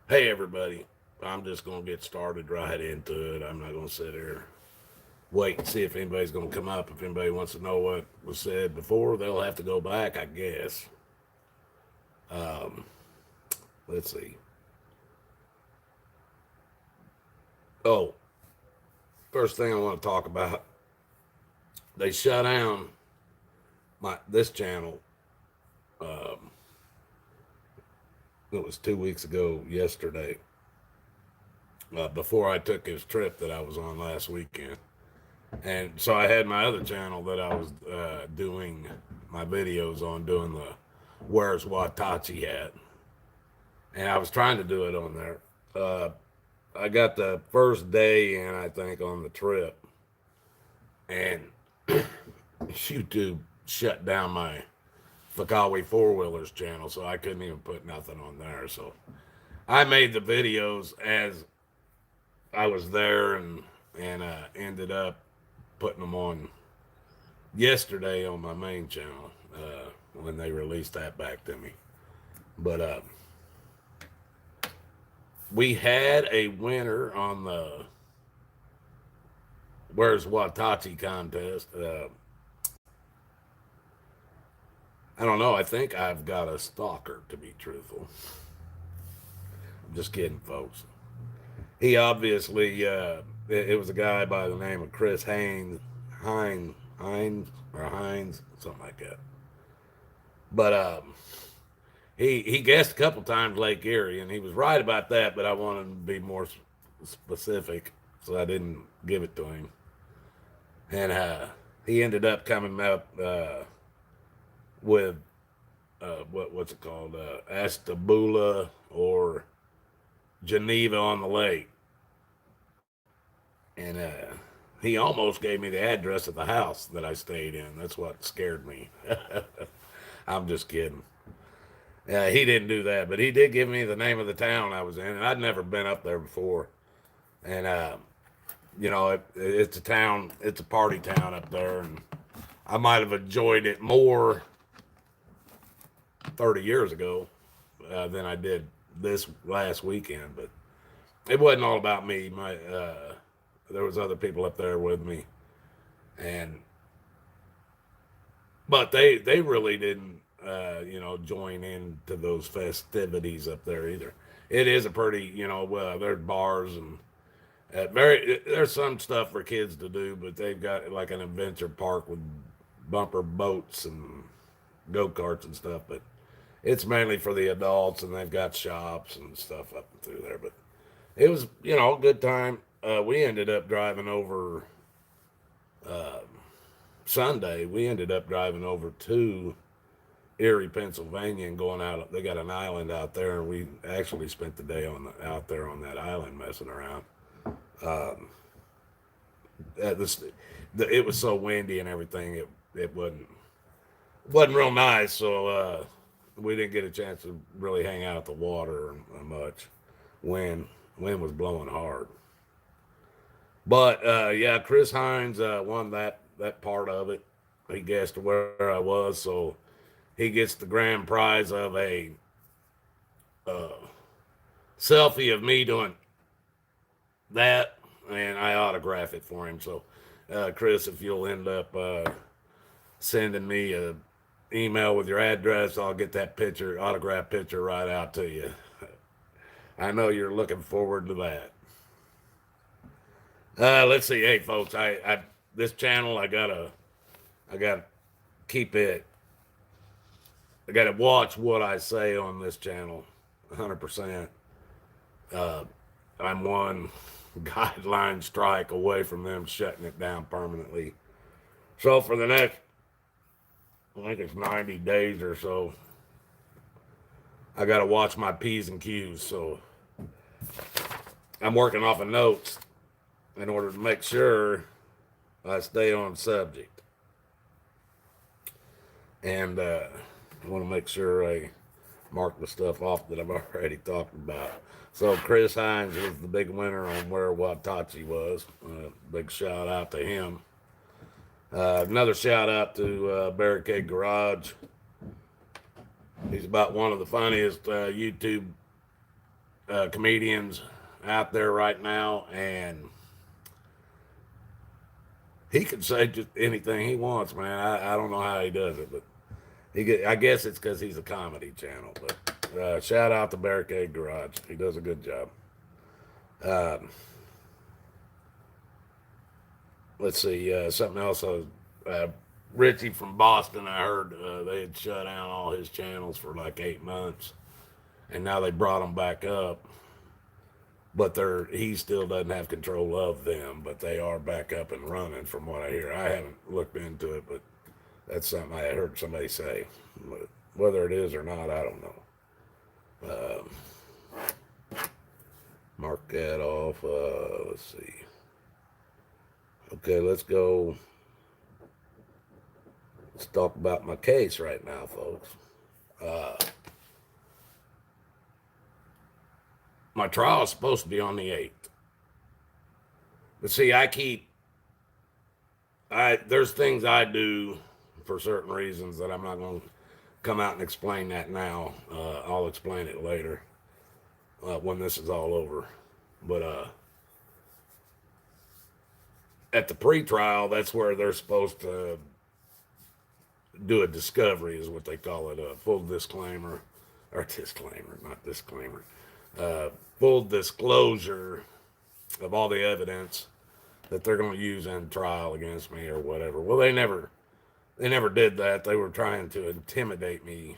Hey, everybody. I'm just going to get started right into it. I'm not going to sit here, wait and see if anybody's going to come up. If anybody wants to know what was said before, they'll have to go back, I guess. Um, let's see. Oh, first thing I want to talk about, they shut down this channel. Um, it was 2 weeks ago yesterday, before I took his trip that I was on last weekend. And so I had my other channel that I was doing my videos on, doing the Where's Watachee at. And I was trying to do it on there. Uh, I got the first day in, I think, on the trip. And YouTube shut down my Fakawi Four Wheelers channel, so I couldn't even put nothing on there. So I made the videos as I was there and ended up putting them on yesterday on my main channel when they released that back to me. But we had a winner on the Where's Watachee contest. I don't know. I think I've got a stalker, to be truthful. I'm just kidding, folks. He obviously, it was a guy by the name of Chris Hines, something like that. But he guessed a couple times Lake Erie, and he was right about that. But I wanted him to be more specific, so I didn't give it to him. And he ended up coming up with what's it called, Astabula or Geneva on the Lake, and he almost gave me the address of the house that I stayed in. That's what scared me. I'm just kidding. He didn't do that, but he did give me the name of the town I was in, and I'd never been up there before. And it's a town, it's a party town up there, and I might have enjoyed it more 30 years ago than I did this last weekend. But it wasn't all about me. There was other people up there with me, and but they really didn't join into those festivities up there either. It is a pretty there's bars and there's some stuff for kids to do, but they've got like an adventure park with bumper boats and go karts and stuff. But it's mainly for the adults, and they've got shops and stuff up and through there. But it was a good time. We ended up driving over uh, Sunday. We ended up driving over to Erie, Pennsylvania, and going out. They got an island out there, and we actually spent the day out there on that island messing around. Um, it was so windy and everything. It wasn't real nice. So we didn't get a chance to really hang out at the water much. Wind wind was blowing hard. But yeah, Chris Hines won that part of it. He guessed where I was, so he gets the grand prize of a uh, selfie of me doing that, and I autograph it for him. So, Chris, if you'll end up sending me a email with your address, I'll get that picture, autograph picture, right out to you. I know you're looking forward to that. Let's see. Hey, folks, I this channel, I gotta keep it. I gotta watch what I say on this channel, 100%. Uh, I'm one guideline strike away from them shutting it down permanently. So for the next, I think it's 90 days or so, I gotta watch my P's and Q's. So I'm working off of notes in order to make sure I stay on subject. And I want to make sure I mark the stuff off that I've already talked about. So Chris Hines was the big winner on where Watachee was. Big shout out to him. Another shout out to Barricade Garage. He's about one of the funniest YouTube comedians out there right now, and he can say just anything he wants, man. I don't know how he does it, but I guess it's because he's a comedy channel. But shout out to Barricade Garage. He does a good job. Let's see, something else. Richie from Boston, I heard they had shut down all his channels for like 8 months, and now they brought them back up. But he still doesn't have control of them, but they are back up and running from what I hear. I haven't looked into it, but that's something I heard somebody say. But whether it is or not, I don't know. Mark that off. Let's see. Okay, let's go. Let's talk about my case right now, folks. My trial is supposed to be on the 8th. But see, there's things I do for certain reasons that I'm not going to come out and explain that now. I'll explain it later when this is all over. But at the pre-trial, that's where they're supposed to do a discovery, is what they call it, a full disclaimer, or disclaimer, not disclaimer, full disclosure of all the evidence that they're going to use in trial against me or whatever. Well, they never did that. They were trying to intimidate me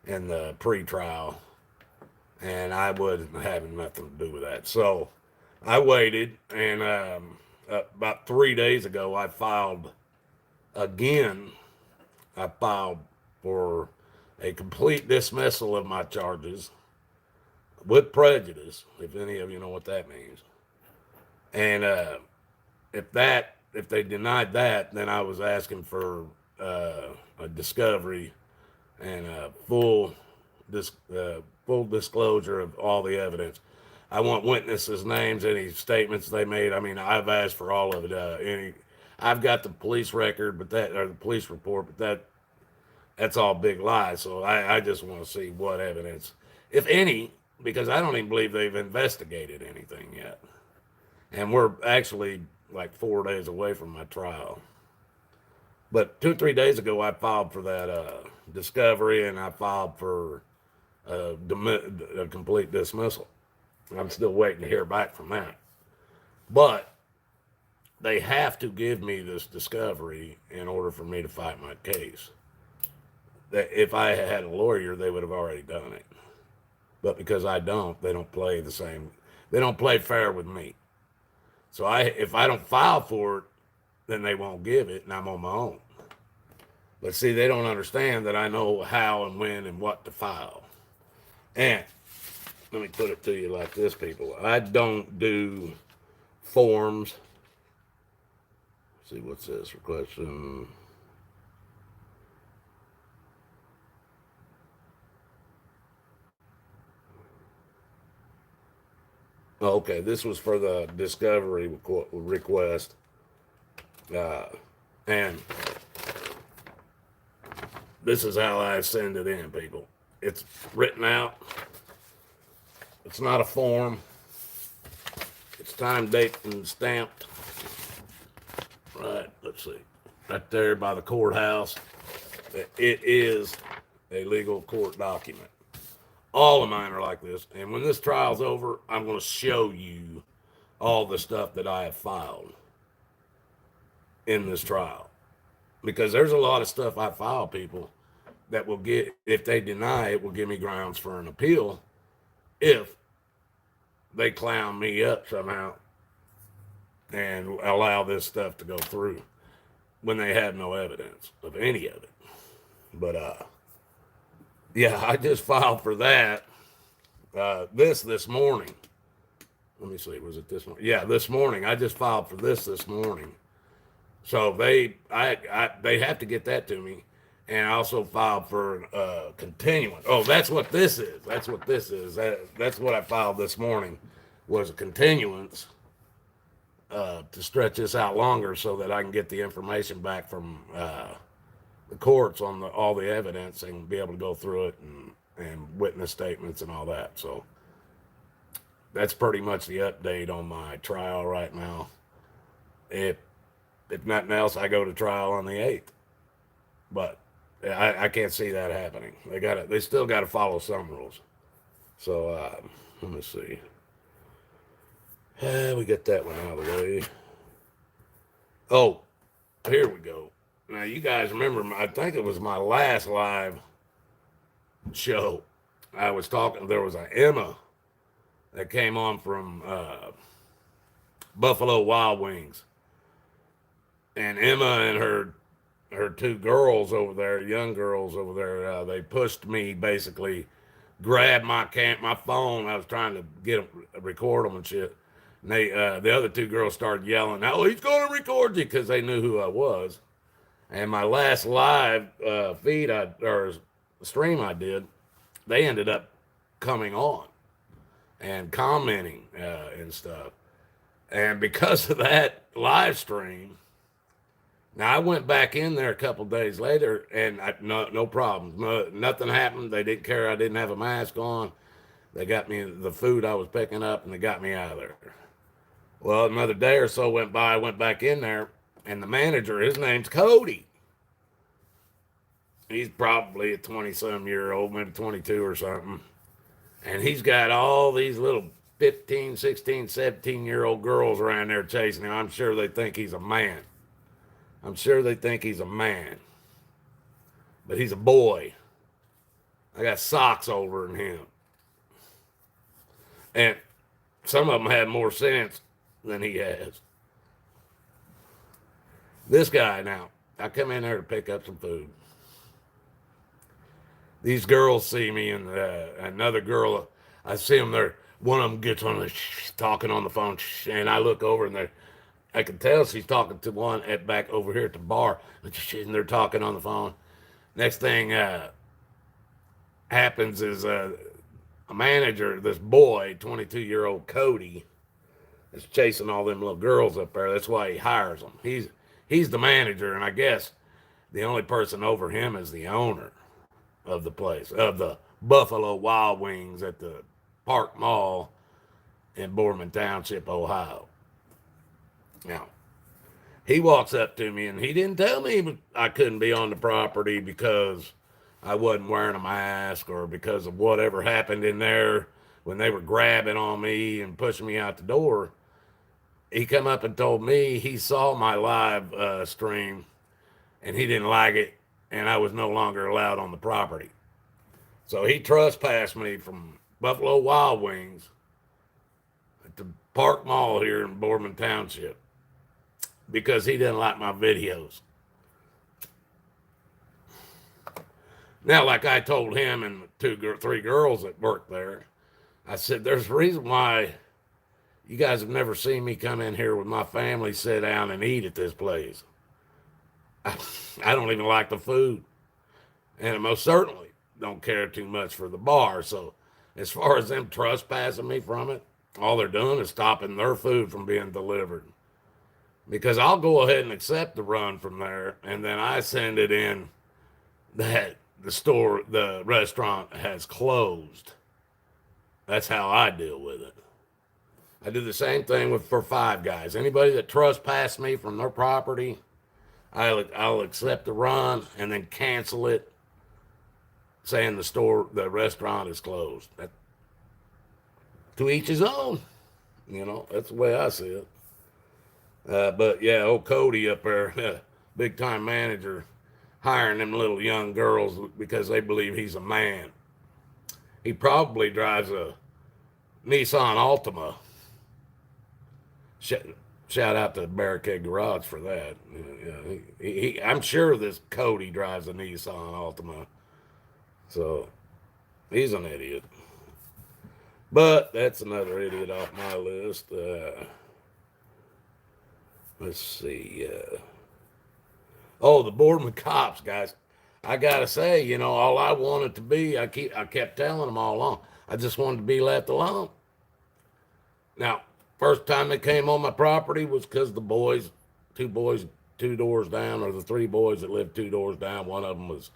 in the pre-trial, and I wasn't having nothing to do with that. So I waited, and about 3 days ago, I filed again. I filed for a complete dismissal of my charges with prejudice, if any of you know what that means. And if they denied that, then I was asking for a discovery and a full disclosure of all the evidence. I want witnesses' names, any statements they made. I mean, I've asked for all of it. I've got the police record, or the police report, but that's all big lies. So I just want to see what evidence, if any, because I don't even believe they've investigated anything yet. And we're actually like 4 days away from my trial. But 2 or 3 days ago, I filed for that discovery, and I filed for a complete dismissal. I'm still waiting to hear back from that. But they have to give me this discovery in order for me to fight my case. That if I had a lawyer, they would have already done it. But because I don't, they don't play the same. They don't play fair with me. So if I don't file for it, then they won't give it, and I'm on my own. But see, they don't understand that I know how and when and what to file. And let me put it to you like this, people. I don't do forms. Let's see, what's this? Question. Okay, this was for the discovery request. And this is how I send it in, people. It's written out. It's not a form. It's time, date, and stamped. Right, let's see. Right there by the courthouse. It is a legal court document. All of mine are like this. And when this trial's over, I'm going to show you all the stuff that I have filed in this trial. Because there's a lot of stuff I file, people, that will get, if they deny it, will give me grounds for an appeal if they clown me up somehow and allow this stuff to go through when they have no evidence of any of it. But, yeah, I just filed for that this morning. Let me see, was it this morning? Yeah, this morning. I just filed for this morning. So they have to get that to me. And I also filed for continuance. Oh, that's what this is. That's what this is. That's what I filed this morning, was a continuance to stretch this out longer so that I can get the information back from the courts on all the evidence and be able to go through it and witness statements and all that. So that's pretty much the update on my trial right now. If if nothing else, I go to trial on the 8th. But I can't see that happening. They still got to follow some rules. So let me see. We get that one out of the way. Oh, here we go. Now you guys remember? I think it was my last live show. I was talking. There was a Emma that came on from Buffalo Wild Wings, and Emma and her two girls over there, young girls over there, they pushed me, basically grabbed my phone. I was trying to record them and shit. And the other two girls started yelling, "Oh, he's going to record you," because they knew who I was. And my last live feed or stream I did, they ended up coming on and commenting and stuff. And because of that live stream, now I went back in there a couple days later, and no problems. Nothing happened. They didn't care I didn't have a mask on. They got me the food I was picking up, and they got me out of there. Well, another day or so went by. I went back in there, and the manager, his name's Cody. He's probably a 20-some-year-old, maybe 22 or something. And he's got all these little 15, 16, 17-year-old girls around there chasing him. I'm sure they think he's a man. I'm sure they think he's a man. But he's a boy. I got socks older than him. And some of them have more sense than he has. This guy now, I come in there to pick up some food. These girls see me, and another girl, I see them there. One of them gets on talking on the phone, and I look over, and I can tell she's talking to one back over here at the bar, and they're talking on the phone. Next thing happens is a manager, this boy, 22-year-old Cody, is chasing all them little girls up there. That's why he hires them. He's the manager, and I guess the only person over him is the owner of the place, of the Buffalo Wild Wings at the Park Mall in Boardman Township, Ohio. Now, he walks up to me, and he didn't tell me I couldn't be on the property because I wasn't wearing a mask or because of whatever happened in there when they were grabbing on me and pushing me out the door. He come up and told me he saw my live stream, and he didn't like it, and I was no longer allowed on the property. So he trespassed me from Buffalo Wild Wings at the Park Mall here in Boardman Township because he didn't like my videos. Now, like I told him and three girls that worked there, I said, there's a reason why you guys have never seen me come in here with my family, sit down and eat at this place. I don't even like the food. And I most certainly don't care too much for the bar. So as far as them trespassing me from it, all they're doing is stopping their food from being delivered. Because I'll go ahead and accept the run from there, and then I send it in that the restaurant has closed. That's how I deal with it. I do the same thing for Five Guys. Anybody that trespasses me from their property, I'll accept the run and then cancel it, saying the restaurant is closed. To each his own. That's the way I see it. But yeah, old Cody up there, big time manager, hiring them little young girls because they believe he's a man. He probably drives a Nissan Altima. Shout out to Barricade Garage for that. I'm sure this Cody drives a Nissan Altima. So he's an idiot. But that's another idiot off my list. Let's see. The Boardman cops, guys. I gotta say, all I wanted to be, I kept telling them all along, I just wanted to be left alone. Now, first time they came on my property was because the two boys 2 doors down, or the 3 boys that lived 2 doors down, one of them was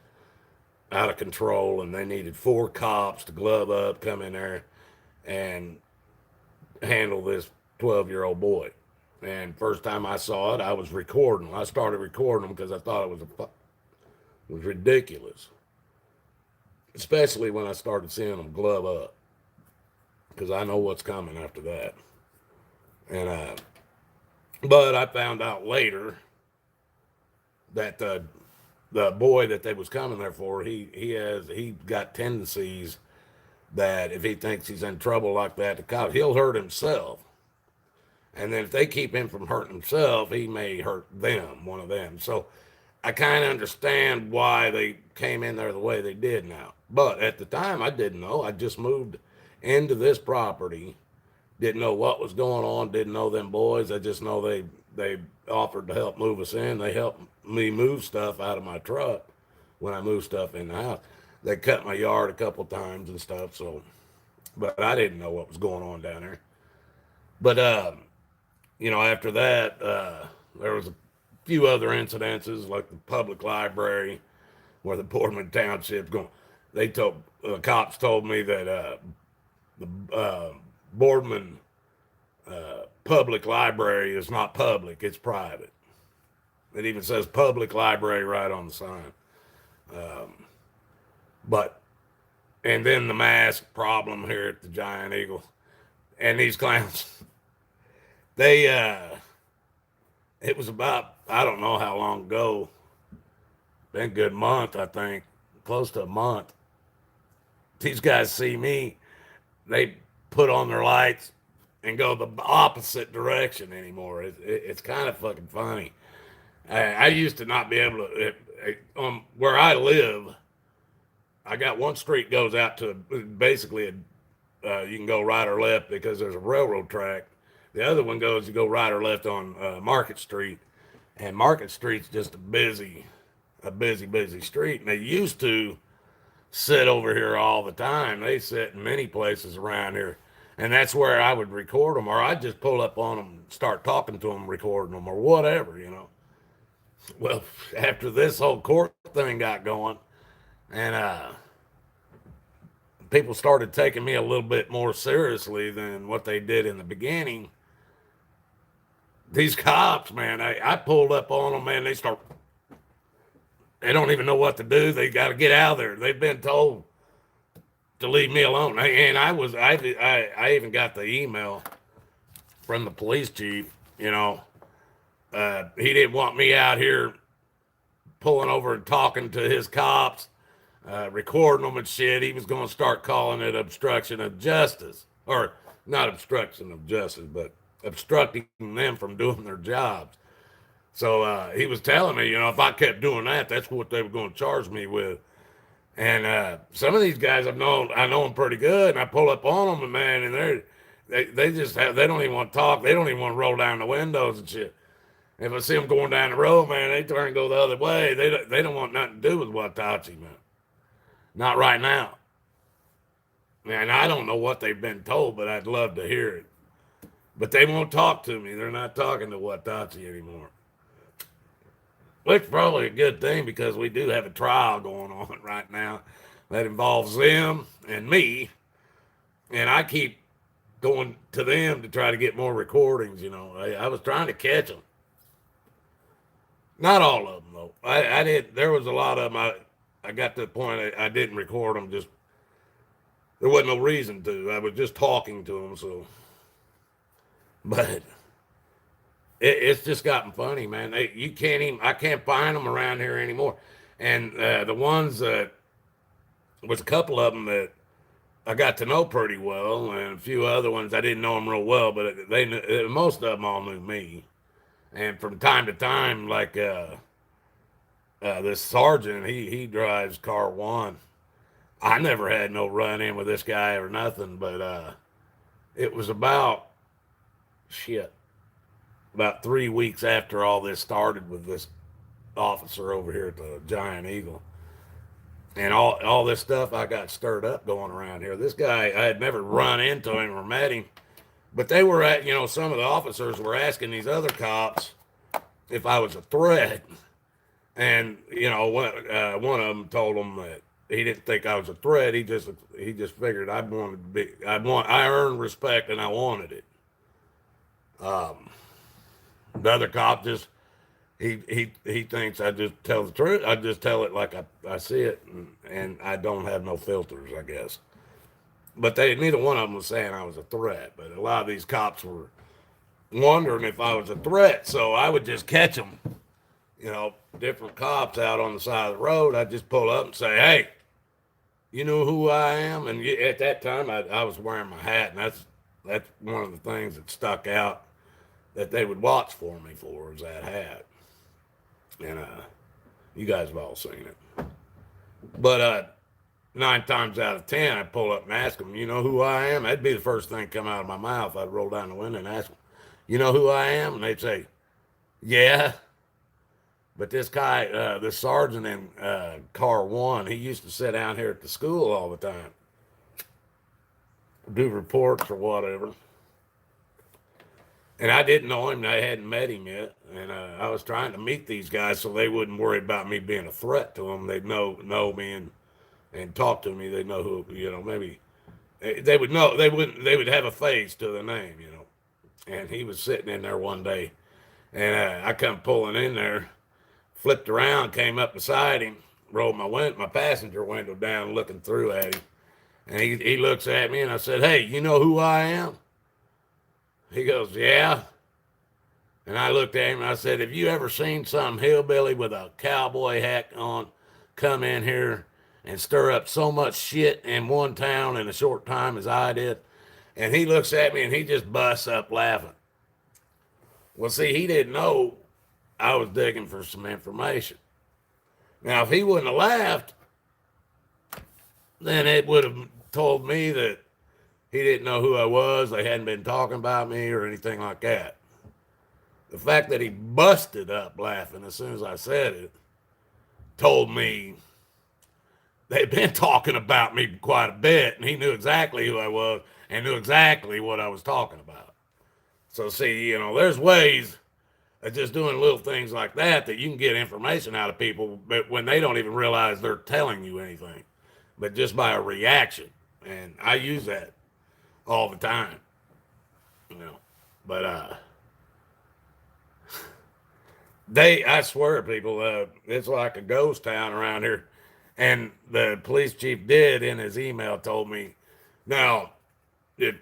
out of control, and they needed 4 cops to glove up, come in there, and handle this 12-year-old boy. And first time I saw it, I was recording. I started recording them because I thought it was ridiculous, especially when I started seeing them glove up, because I know what's coming after that. And but I found out later that the boy that they was coming there for, he got tendencies that if he thinks he's in trouble like that, the cop, he'll hurt himself. And then if they keep him from hurting himself, he may hurt them, one of them. So I kind of understand why they came in there the way they did now. But at the time, I didn't know. I just moved into this property, didn't know what was going on, didn't know them boys. I just know they offered to help move us in. They helped me move stuff out of my truck when I moved stuff in the house. They cut my yard a couple times and stuff. So, but I didn't know what was going on down there. But after that, there was a few other incidences like the public library where the Boardman Township going. The cops told me that the Boardman public library is not public; it's private. It even says public library right on the sign. But and then the mask problem here at the Giant Eagle, and these clowns. They it was about, I don't know how long ago, been a good month, I think, close to a month. These guys see me, they put on their lights and go the opposite direction anymore. It's kind of fucking funny. I used to not be able to, where I live, I got one street goes out to basically you can go right or left because there's a railroad track. The other one goes, you go right or left on Market Street, and Market Street's just a busy street. And they used to sit over here all the time. They sit in many places around here, and that's where I would record them, or I'd just pull up on them, start talking to them, recording them, or whatever, Well, after this whole court thing got going, and people started taking me a little bit more seriously than what they did in the beginning. These cops, man, I pulled up on them, man. They don't even know what to do. They got to get out of there. They've been told to leave me alone. And I even got the email from the police chief, he didn't want me out here pulling over and talking to his cops, recording them and shit. He was going to start calling it obstruction of justice, or not obstruction of justice, but obstructing them from doing their jobs. So he was telling me, if I kept doing that, that's what they were going to charge me with. And some of these guys I know them pretty good, and I pull up on them, and man, and they just they don't even want to talk. They don't even want to roll down the windows and shit. If I see them going down the road, man, they turn and go the other way. They don't want nothing to do with Watachee, man. Not right now. Man, I don't know what they've been told, but I'd love to hear it. But they won't talk to me. They're not talking to Watachee anymore. Which is probably a good thing because we do have a trial going on right now that involves them and me. And I keep going to them to try to get more recordings, I was trying to catch them. Not all of them, though. I did. There was a lot of them. I got to the point I didn't record them. Just there wasn't no reason to. I was just talking to them, so... But it's just gotten funny, man. I can't find them around here anymore. And the ones that, was a couple of them that I got to know pretty well, and a few other ones I didn't know them real well, but most of them all knew me. And from time to time, like this sergeant, he drives car 1. I never had no run in with this guy or nothing, but it was about 3 weeks after all this started with this officer over here at the Giant Eagle. And all this stuff I got stirred up going around here. This guy, I had never run into him or met him, but they were some of the officers were asking these other cops if I was a threat. And, one of them told them that he didn't think I was a threat. He just figured I earned respect and I wanted it. Um, the other cop just he thinks I just tell the truth. I just tell it like I see it, and I don't have no filters, I guess. But they neither one of them was saying I was a threat. But a lot of these cops were wondering if I was a threat, so I would just catch them. Different cops out on the side of the road. I'd just pull up and say, "Hey, you know who I am?" And at that time, I was wearing my hat, and that's one of the things that stuck out that they would watch for me for is that hat. And you guys have all seen it. But 9 times out of 10, I'd pull up and ask them, "You know who I am?" That'd be the first thing come out of my mouth. I'd roll down the window and ask them, "You know who I am?" And they'd say, "Yeah." But this guy, this sergeant in car 1, he used to sit down here at the school all the time, do reports or whatever. And I didn't know him. I hadn't met him yet. And I was trying to meet these guys so they wouldn't worry about me being a threat to them. They'd know me and talk to me. They'd know who, maybe they would know. They would have a face to the name. And he was sitting in there one day. And I come pulling in there, flipped around, came up beside him, rolled my passenger window down, looking through at him. And he looks at me, and I said, "Hey, you know who I am?" He goes, "Yeah." And I looked at him, and I said, "Have you ever seen some hillbilly with a cowboy hat on come in here and stir up so much shit in one town in a short time as I did?" And he looks at me, and he just busts up laughing. Well, see, he didn't know I was digging for some information. Now, if he wouldn't have laughed, then it would have told me that he didn't know who I was, they hadn't been talking about me or anything like that. The fact that he busted up laughing as soon as I said it told me they'd been talking about me quite a bit, and he knew exactly who I was and knew exactly what I was talking about. So, see, there's ways of just doing little things like that you can get information out of people, but when they don't even realize they're telling you anything, but just by a reaction. And I use that all the time, But I swear, people, it's like a ghost town around here. And the police chief did in his email told me, now, if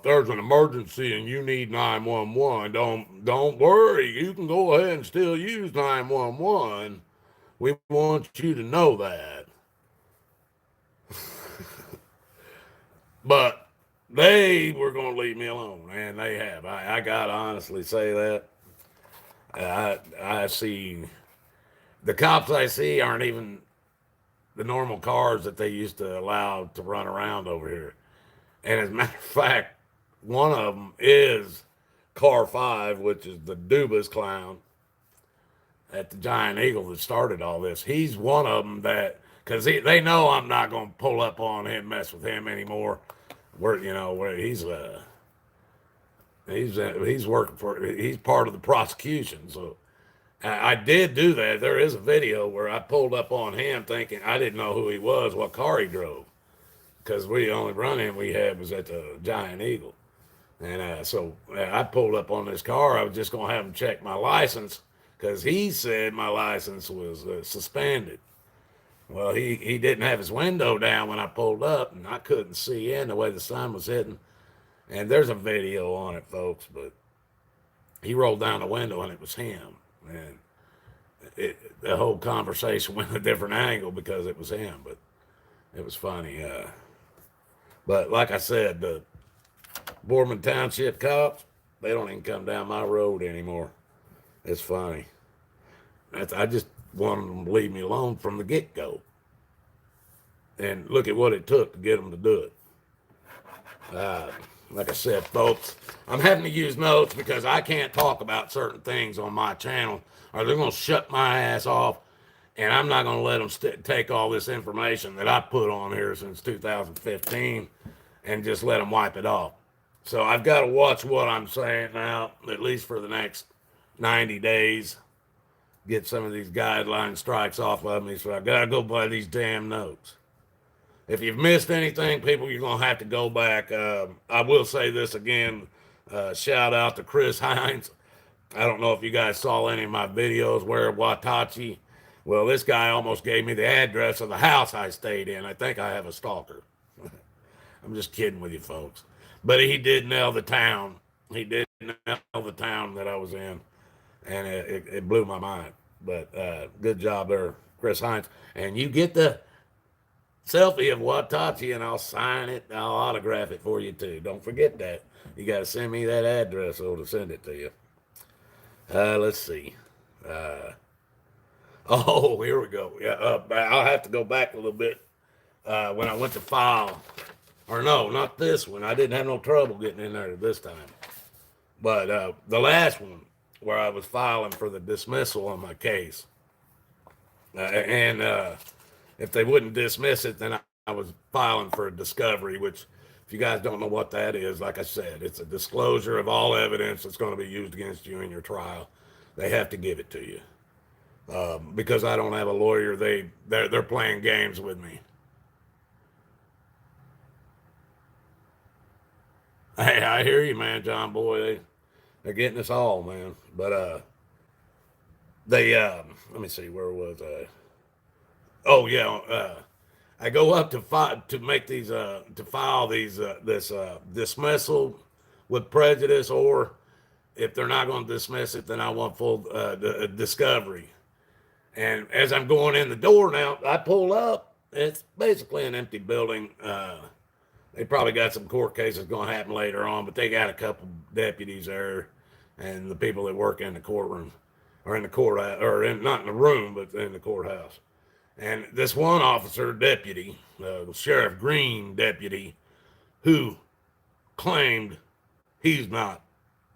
there's an emergency and you need 911, don't worry. You can go ahead and still use 911. We want you to know that. But they were going to leave me alone, and they have. I got to honestly say that. I see the cops I see aren't even the normal cars that they used to allow to run around over here. And as a matter of fact, one of them is Car 5, which is the Dubas clown at the Giant Eagle that started all this. He's one of them that, because they know I'm not going to pull up on him, mess with him anymore. Where he's working he's part of the prosecution. So I did do that. There is a video where I pulled up on him thinking I didn't know who he was, what car he drove. Because the only run-in we had was at the Giant Eagle. And so I pulled up on this car. I was just going to have him check my license because he said my license was suspended. Well, he didn't have his window down when I pulled up, and I couldn't see in the way the sun was hitting. And there's a video on it, folks, but he rolled down the window, and it was him. And the whole conversation went a different angle because it was him, but it was funny. But like I said, the Boardman Township cops, they don't even come down my road anymore. It's funny. I just wanted them to leave me alone from the get-go. And look at what it took to get them to do it. Like I said, folks, I'm having to use notes because I can't talk about certain things on my channel or they're going to shut my ass off. And I'm not going to let them take all this information that I put on here since 2015 and just let them wipe it off. So I've got to watch what I'm saying now, at least for the next 90 days. Get some of these guideline strikes off of me. So I got to go by these damn notes. If you've missed anything, people, you're going to have to go back. I will say this again. Shout out to Chris Hines. I don't know if you guys saw any of my videos where Watachee. Well, this guy almost gave me the address of the house I stayed in. I think I have a stalker. I'm just kidding with you folks. But he did nail the town. He did nail the town that I was in. And it blew my mind. But good job there, Chris Hines. And you get the selfie of Watachee, and I'll sign it. I'll autograph it for you, too. Don't forget that. You got to send me that address or to send it to you. Let's see. Uh, oh, here we go. Yeah, I'll have to go back a little bit. When I went to file, or no, not this one. I didn't have no trouble getting in there this time. But the last one, where I was filing for the dismissal on my case, and if they wouldn't dismiss it, then I was filing for a discovery, which, if you guys don't know what that is, like I said, it's a disclosure of all evidence that's going to be used against you in your trial. They have to give it to you. Because I don't have a lawyer, they're playing games with me. Hey, I hear you, man, John Boy. They're getting us all, man. But they let me see, where was I? Oh yeah, I go up to make these to file these this dismissal with prejudice, or if they're not going to dismiss it, then I want full discovery. And as I'm going in the door now, I pull up. It's basically an empty building. They probably got some court cases going to happen later on, but they got a couple deputies there, and the people that work in the courtroom, or in the courthouse, or not in the room, but in the courthouse. And this one officer, deputy, Sheriff Green deputy, who claimed he's not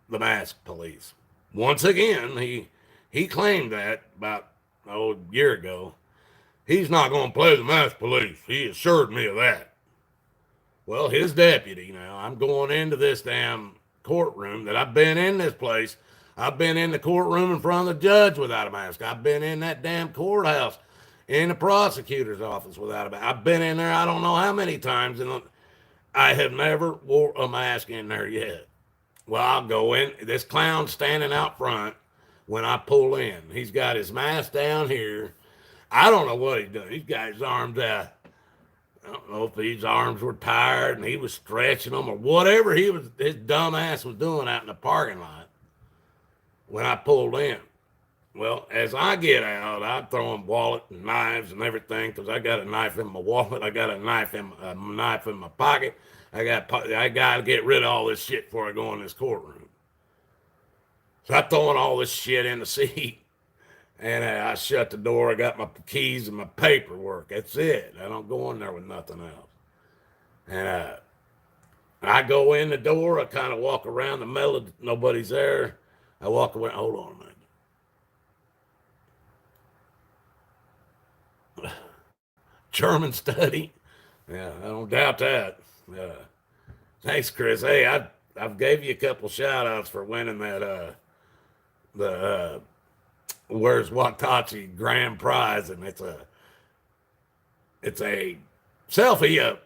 the masked police. Once again, he claimed that about a year ago. He's not going to play the masked police. He assured me of that. Well, his deputy, now I'm going into this damn courtroom that I've been in this place. I've been in the courtroom in front of the judge without a mask. I've been in that damn courthouse in the prosecutor's office without a mask. I've been in there I don't know how many times, and I have never wore a mask in there yet. Well, I'll go in. This clown's standing out front when I pull in. He's got his mask down here. I don't know what he's doing. He's got his arms out. I don't know if his arms were tired and he was stretching them or whatever his dumb ass was doing out in the parking lot when I pulled in. Well, as I get out, I'm throwing wallet and knives and everything because I got a knife in my wallet. I got a knife in my pocket. I got to get rid of all this shit before I go in this courtroom. So I'm throwing all this shit in the seat. And I shut the door. I got my keys and my paperwork. That's it. I don't go in there with nothing else. And I go in the door. I kind of walk around the middle. Nobody's there. I walk away. Hold on a minute. German study. Yeah, I don't doubt that. Thanks, Chris. Hey, I've gave you a couple shout outs for winning that the Where's Watachee grand prize, and it's a selfie up,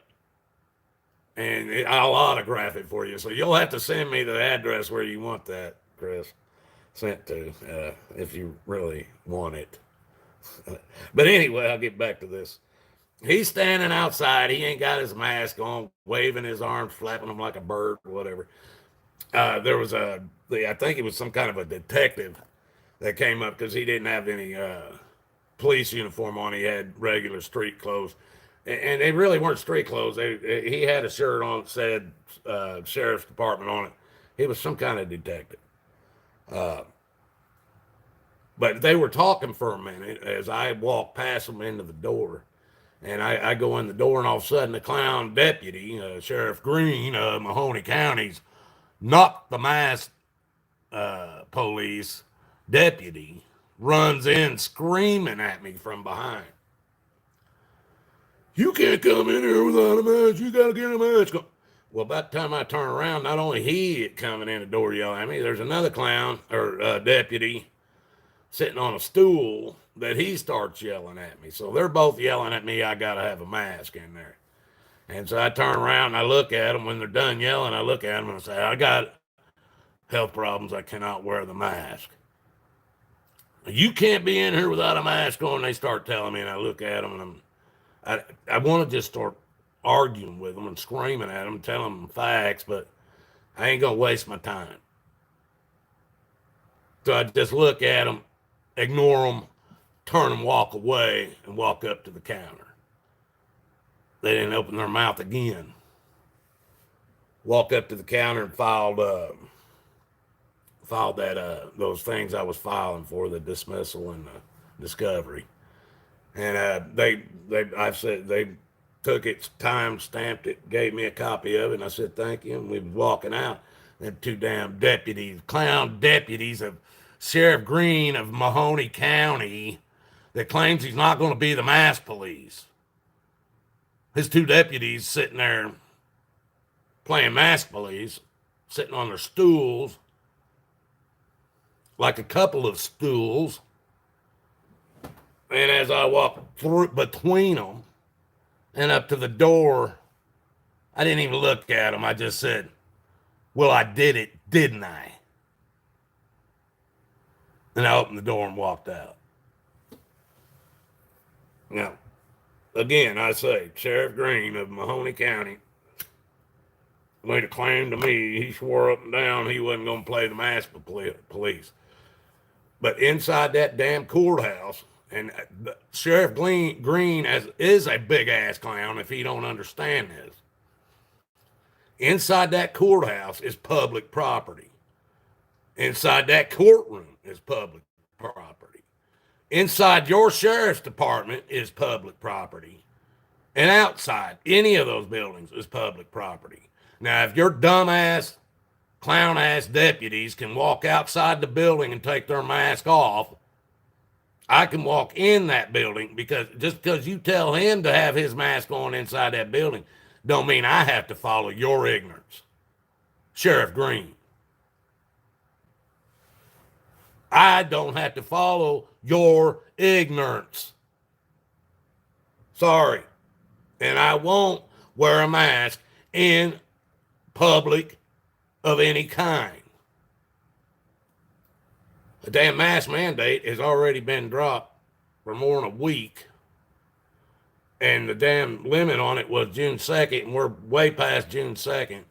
and I'll autograph it for you. So you'll have to send me the address where you want that, Chris, sent to, if you really want it. But anyway, I'll get back to this. He's standing outside. He ain't got his mask on, waving his arms, flapping them like a bird, or whatever. There was I think it was some kind of a detective that came up because he didn't have any police uniform on. He had regular street clothes, and they really weren't street clothes. He had a shirt on that said Sheriff's Department on it. He was some kind of detective. But they were talking for a minute as I walked past them into the door. And I go in the door, and all of a sudden the clown deputy, Sheriff Green of Mahoney County's not the masked police deputy, runs in screaming at me from behind. You can't come in here without a mask. You got to get a mask on. Well, by the time I turn around, not only he coming in the door yelling at me, there's another clown or deputy sitting on a stool that he starts yelling at me. So they're both yelling at me, I got to have a mask in there. And so I turn around and I look at them. When they're done yelling, I look at them and I say, I got it. health problems, I cannot wear the mask. You can't be in here without a mask on. They start telling me, and I look at them, and I want to just start arguing with them and screaming at them, telling them facts, but I ain't going to waste my time. So I just look at them, ignore them, turn and walk away, and walk up to the counter. They didn't open their mouth again. Walked up to the counter and filed that those things I was filing for, the dismissal and the discovery. And they took it, time stamped it, gave me a copy of it, and I said thank you. And we was walking out. And two damn deputies, clown deputies of Sheriff Green of Mahoney County, that claims he's not going to be the mask police. His two deputies sitting there playing mask police, sitting on their stools, like a couple of stools. And as I walked through between them and up to the door, I didn't even look at them. I just said, well, I did it, didn't I? And I opened the door and walked out. Now, again, I say, Sheriff Green of Mahoney County made a claim to me. He swore up and down he wasn't going to play the mask police. But inside that damn courthouse, and Sheriff Green is a big-ass clown if he don't understand this. Inside that courthouse is public property. Inside that courtroom is public property. Inside your sheriff's department is public property. And outside any of those buildings is public property. Now, if your dumbass, clown-ass deputies can walk outside the building and take their mask off, I can walk in that building, because just because you tell him to have his mask on inside that building don't mean I have to follow your ignorance. Sheriff Green. I don't have to follow your ignorance. Sorry. And I won't wear a mask in public of any kind. A damn mask mandate has already been dropped for more than a week. And the damn limit on it was June 2nd, and we're way past June 2nd,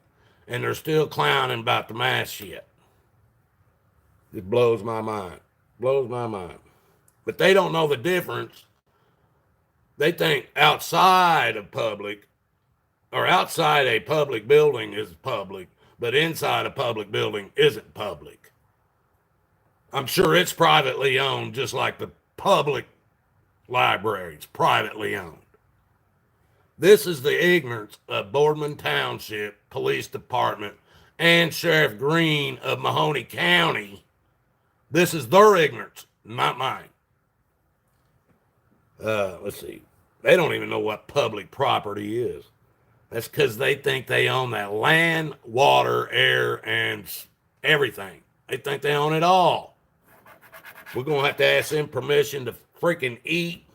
and they're still clowning about the mask shit. It blows my mind. Blows my mind. But they don't know the difference. They think outside of public, or outside a public building is public, but inside a public building isn't public. I'm sure it's privately owned, just like the public library. It's privately owned. This is the ignorance of Boardman Township Police Department and Sheriff Green of Mahoney County. This is their ignorance, not mine. Let's see. They don't even know what public property is. That's because they think they own that land, water, air, and everything. They think they own it all. We're going to have to ask them permission to freaking eat,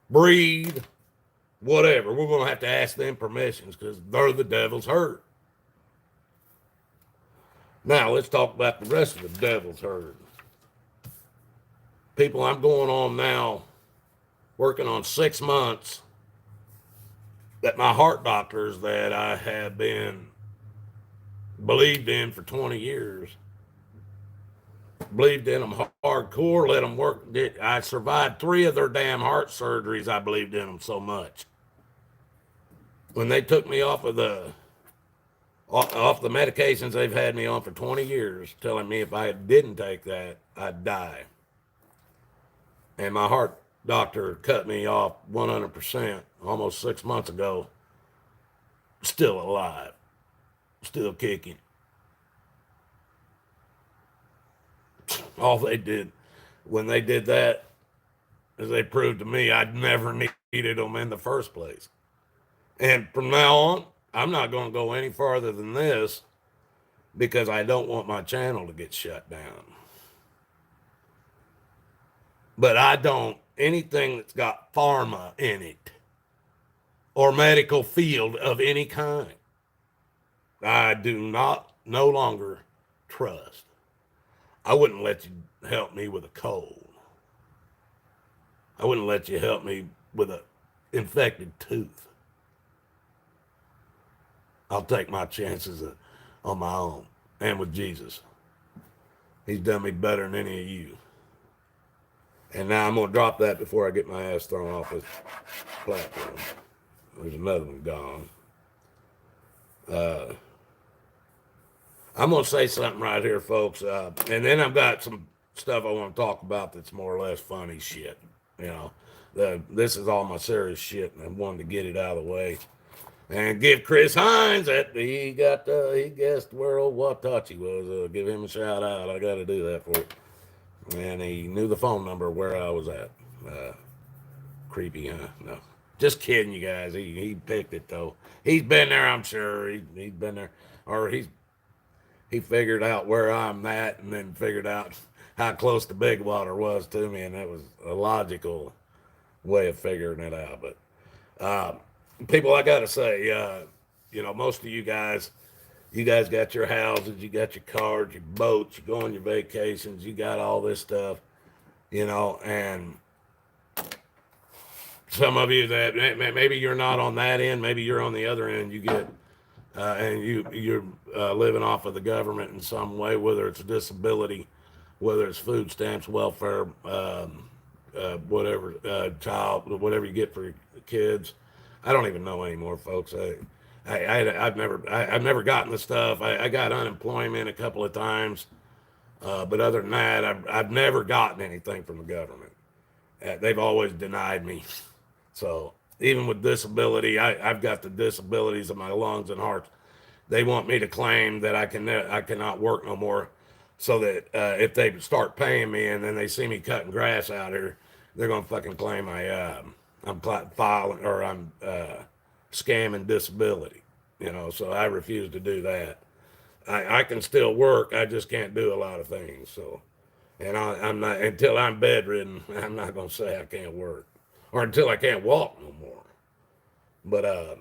breathe, whatever. We're going to have to ask them permissions, because they're the devil's herd. Now, let's talk about the rest of the devil's herd. People, I'm going on now, working on 6 months, that my heart doctors that I have been believed in for 20 years, believed in them hardcore, let them work. I survived 3 of their damn heart surgeries. I believed in them so much. When they took me off the medications they've had me on for 20 years, telling me if I didn't take that, I'd die. And my heart doctor cut me off 100% almost 6 months ago. Still alive. Still kicking. All they did when they did that is they proved to me I'd never needed them in the first place. And from now on, I'm not going to go any farther than this, because I don't want my channel to get shut down. But I don't, anything that's got pharma in it or medical field of any kind, I do not, no longer trust. I wouldn't let you help me with a cold. I wouldn't let you help me with an infected tooth. I'll take my chances on my own and with Jesus. He's done me better than any of you. And now I'm going to drop that before I get my ass thrown off this platform. There's another one gone. I'm going to say something right here, folks. And then I've got some stuff I want to talk about that's more or less funny shit. You know, this is all my serious shit, and I wanted to get it out of the way. And give Chris Hines that he guessed where old Watachee was. Give him a shout out. I got to do that for it. And he knew the phone number where I was at. Creepy, huh? No. Just kidding, you guys. He picked it, though. He's been there, I'm sure. He's been there. Or he figured out where I'm at and then figured out how close the Big Water was to me. And that was a logical way of figuring it out. But people, I got to say, you know, most of you guys got your houses, you got your cars, your boats, you go on your vacations, you got all this stuff, you know, and some of you that maybe you're not on that end, maybe you're on the other end, you get, and you're living off of the government in some way, whether it's a disability, whether it's food stamps, welfare, whatever, whatever you get for your kids. I don't even know anymore, folks. I've never gotten the stuff. I got unemployment a couple of times, but other than that, I've never gotten anything from the government. They've always denied me. So even with disability, I've got the disabilities of my lungs and heart. They want me to claim that I cannot work no more, so that if they start paying me and then they see me cutting grass out here, they're gonna fucking claim I'm filing or I'm scamming disability, you know. So I refuse to do that. I can still work. I just can't do a lot of things. So, and I'm not, until I'm bedridden, I'm not gonna say I can't work, or until I can't walk no more. But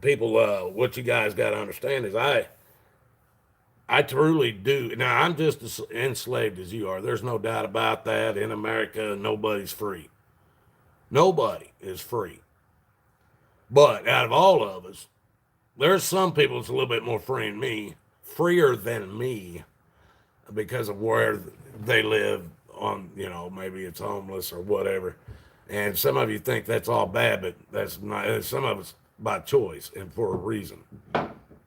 people, what you guys got to understand is I truly do. Now, I'm just as enslaved as you are. There's no doubt about that. In America, nobody's free. Nobody is free. But out of all of us, there's some people that's a little bit more freer than me, because of where they live on, you know, maybe it's homeless or whatever. And some of you think that's all bad, but that's not. Some of it's by choice and for a reason.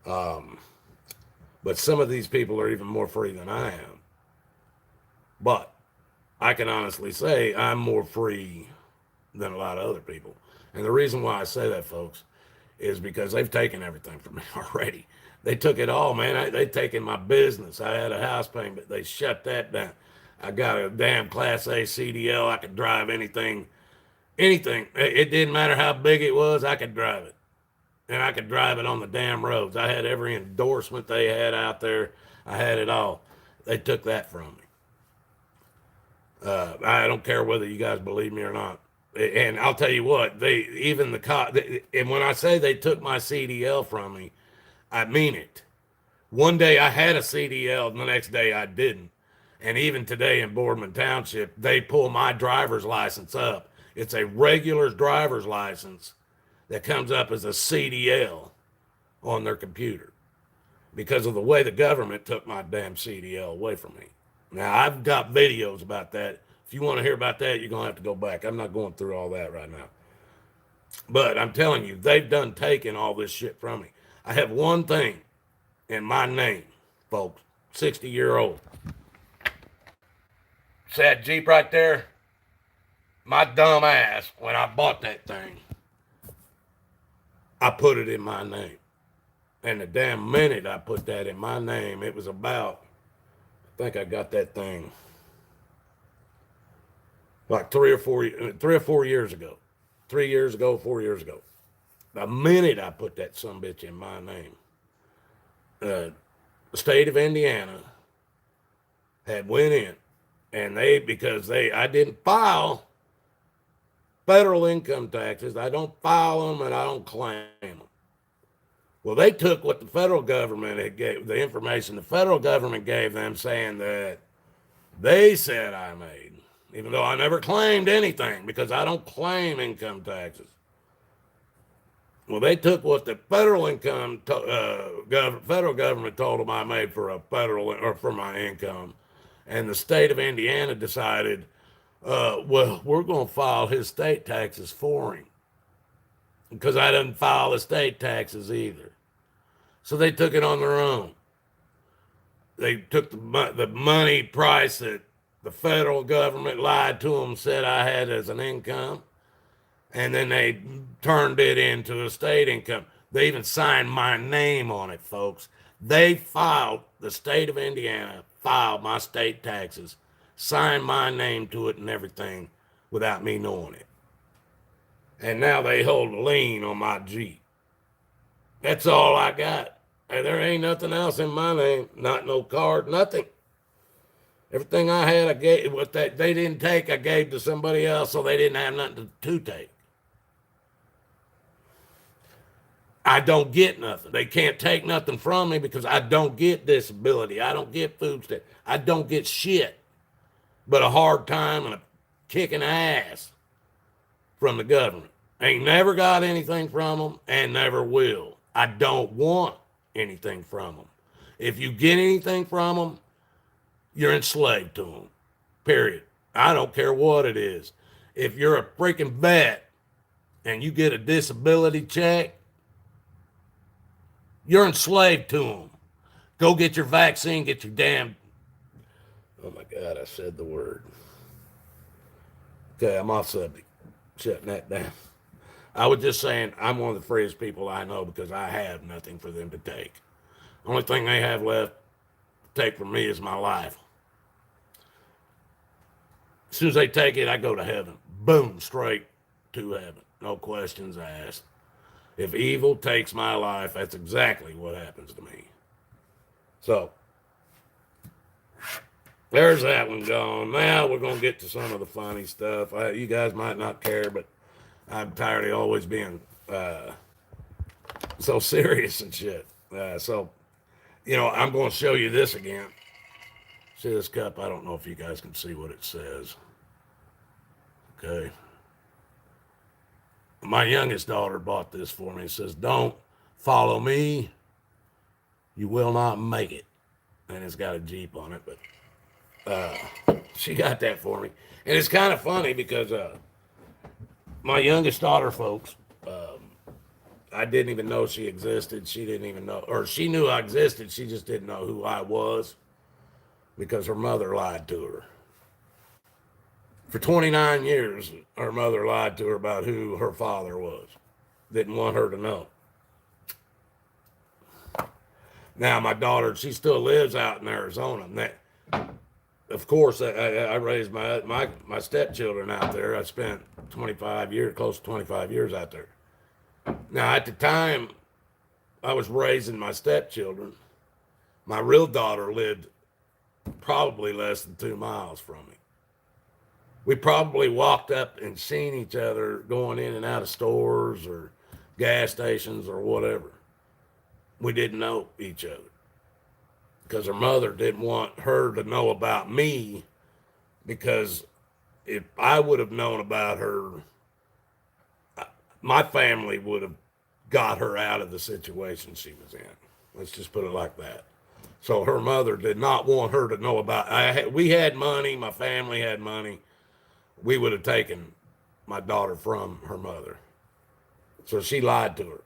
But some of these people are even more free than I am. But I can honestly say I'm more free than a lot of other people. And the reason why I say that, folks, is because they've taken everything from me already. They took it all, man. They've taken my business. I had a house payment. They shut that down. I got a damn Class A CDL. I could drive anything. It didn't matter how big it was. I could drive it. And I could drive it on the damn roads. I had every endorsement they had out there. I had it all. They took that from me. I don't care whether you guys believe me or not. And I'll tell you what, and when I say they took my CDL from me, I mean it. One day I had a CDL, and the next day I didn't. And even today in Boardman Township, they pull my driver's license up. It's a regular driver's license that comes up as a CDL on their computer, because of the way the government took my damn CDL away from me. Now, I've got videos about that. If you want to hear about that, you're going to have to go back. I'm not going through all that right now. But I'm telling you, they've done taken all this shit from me. I have one thing in my name, folks, 60-year-old. See that Jeep right there? My dumb ass, when I bought that thing, I put it in my name. And the damn minute I put that in my name, it was about, I think I got that thing like 3 or 4 years ago. 3 years ago, 4 years ago. The minute I put that sumbitch in my name, the state of Indiana had went in, and I didn't file federal income taxes. I don't file them and I don't claim them. Well, they took what the federal government had gave, the information the federal government gave them, saying that they said I made, even though I never claimed anything because I don't claim income taxes. Well, they took what the federal federal government told them I made for a federal or for my income, and the state of Indiana decided, well, we're going to file his state taxes for him because I didn't file the state taxes either. So they took it on their own. They took the money price that the federal government lied to them, said I had as an income, and then they turned it into a state income. They even signed my name on it, folks. They filed, the state of Indiana filed my state taxes, signed my name to it and everything without me knowing it. And now they hold a lien on my Jeep. That's all I got. And there ain't nothing else in my name, not no card, nothing. Everything I had, I gave. What they didn't take, I gave to somebody else, so they didn't have nothing to take. I don't get nothing. They can't take nothing from me because I don't get disability. I don't get food stamps. I don't get shit but a hard time and a kicking ass from the government. Ain't never got anything from them and never will. I don't want anything from them. If you get anything from them, you're enslaved to them, period. I don't care what it is. If you're a freaking vet and you get a disability check, you're enslaved to them. Go get your vaccine, get your damn... Oh my God, I said the word. Okay, I'm off subject. Shutting that down. I was just saying I'm one of the freest people I know because I have nothing for them to take. The only thing they have left to take from me is my life. As soon as they take it, I go to heaven. Boom, straight to heaven. No questions asked. If evil takes my life, that's exactly what happens to me. So, there's that one gone. Now we're going to get to some of the funny stuff. You guys might not care, but I'm tired of always being so serious and shit. So, I'm going to show you this again. See this cup? I don't know if you guys can see what it says. Okay. My youngest daughter bought this for me. It says, "Don't follow me. You will not make it." And it's got a Jeep on it, but she got that for me. And it's kind of funny because my youngest daughter, folks, I didn't even know she existed. She didn't even know, or she knew I existed. She just didn't know who I was because her mother lied to her. For 29 years, her mother lied to her about who her father was. Didn't want her to know. Now, my daughter, she still lives out in Arizona. And that, of course, I raised my stepchildren out there. I spent 25 years, close to 25 years out there. Now, at the time I was raising my stepchildren, my real daughter lived probably less than 2 miles from me. We probably walked up and seen each other going in and out of stores or gas stations or whatever. We didn't know each other because her mother didn't want her to know about me, because if I would have known about her, my family would have got her out of the situation she was in. Let's just put it like that. So her mother did not want her to know about. We had money. My family had money. We would have taken my daughter from her mother. So she lied to her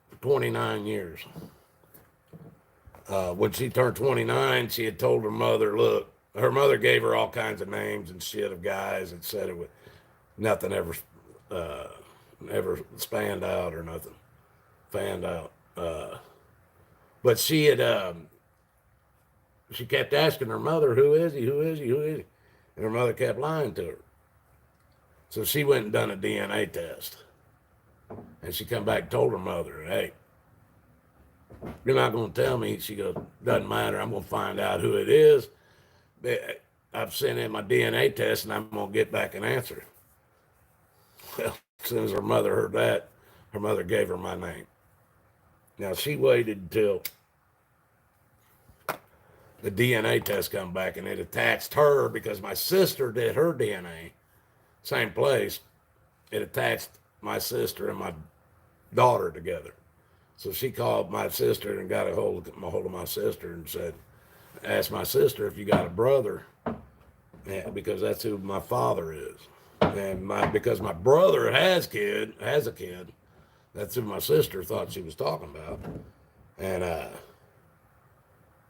for 29 years. When she turned 29, she had told her mother, look, her mother gave her all kinds of names and shit of guys and said it would, nothing ever spanned out or nothing fanned out. But she had, she kept asking her mother, who is he? Who is he? Who is he? And her mother kept lying to her. So she went and done a DNA test. And she come back and told her mother, hey, you're not going to tell me. She goes, doesn't matter. I'm going to find out who it is. I've sent in my DNA test and I'm going to get back an answer. Well, as soon as her mother heard that, her mother gave her my name. Now, she waited until the DNA test come back, and it attached her because my sister did her DNA, same place. It attached my sister and my daughter together. So she called my sister and got a hold of my sister and said, asked my sister if you got a brother, because that's who my father is. And because my brother has a kid, that's who my sister thought she was talking about. And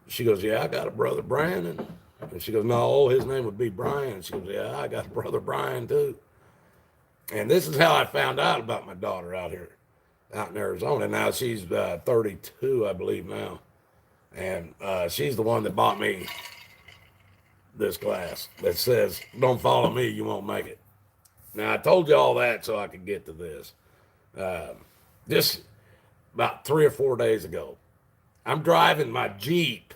she goes, yeah, I got a brother, Brandon. And she goes, no, his name would be Brian. She goes, yeah, I got a brother, Brian, too. And this is how I found out about my daughter out in Arizona. Now she's 32, I believe now. And she's the one that bought me this glass that says, don't follow me, you won't make it. Now, I told you all that so I could get to this. Just about 3 or 4 days ago, I'm driving my Jeep